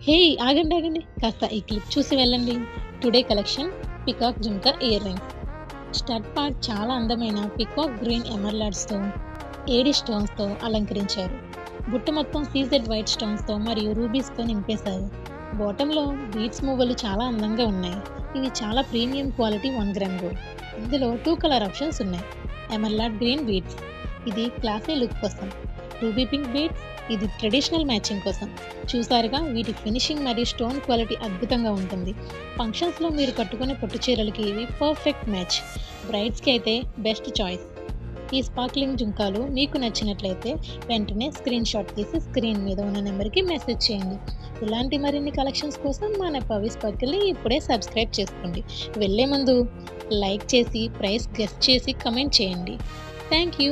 హే! ఆగండి, ఆగండి. కాస్త ఈ క్లిప్ చూసి వెళ్ళండి. టుడే కలెక్షన్ పీకాక్ జుంకా ఇయర్ రింగ్స్. స్టడ్ పార్ట్ చాలా అందమైన పీకాక్ గ్రీన్ ఎమర్లాడ్స్‌తో, ఏడీ స్టోన్స్‌తో అలంకరించారు. బుట్ట మొత్తం సీజెడ్ వైట్ స్టోన్స్‌తో మరియు రూబీస్‌తో నింపేశారు. బాటమ్‌లో బీడ్స్ మువ్వలు చాలా అందంగా ఉన్నాయి. ఇవి చాలా ప్రీమియం క్వాలిటీ 1 గ్రామ్ గోల్డ్. ఇందులో 2 కలర్ ఆప్షన్స్ ఉన్నాయి. ఎమర్లాడ్ గ్రీన్ బీడ్స్ ఇది క్లాసీ లుక్ కోసం. రూబీ పింక్ బీడ్స్ ఇది ట్రెడిషనల్ మ్యాచింగ్ కోసం. చూసారుగా వీటి ఫినిషింగ్ మరియు స్టోన్ క్వాలిటీ అద్భుతంగా ఉంటుంది. ఫంక్షన్స్‌లో మీరు కట్టుకునే పట్టు చీరలకి ఇవి పర్ఫెక్ట్ మ్యాచ్. బ్రైడ్స్‌కి అయితే బెస్ట్ చాయిస్. ఈ స్పార్క్లింగ్ జుంకాలు మీకు నచ్చినట్లయితే వెంటనే స్క్రీన్ షాట్ తీసి స్క్రీన్ మీద ఉన్న నెంబర్‌కి మెసేజ్ చేయండి. ఇలాంటి మరిన్ని కలెక్షన్స్ కోసం మన పవి స్పార్కిల్‌ని ఇప్పుడే సబ్స్క్రైబ్ చేసుకోండి. వెళ్ళే ముందు లైక్ చేసి, ప్రైస్ గెస్ చేసి కమెంట్ చేయండి. Thank you.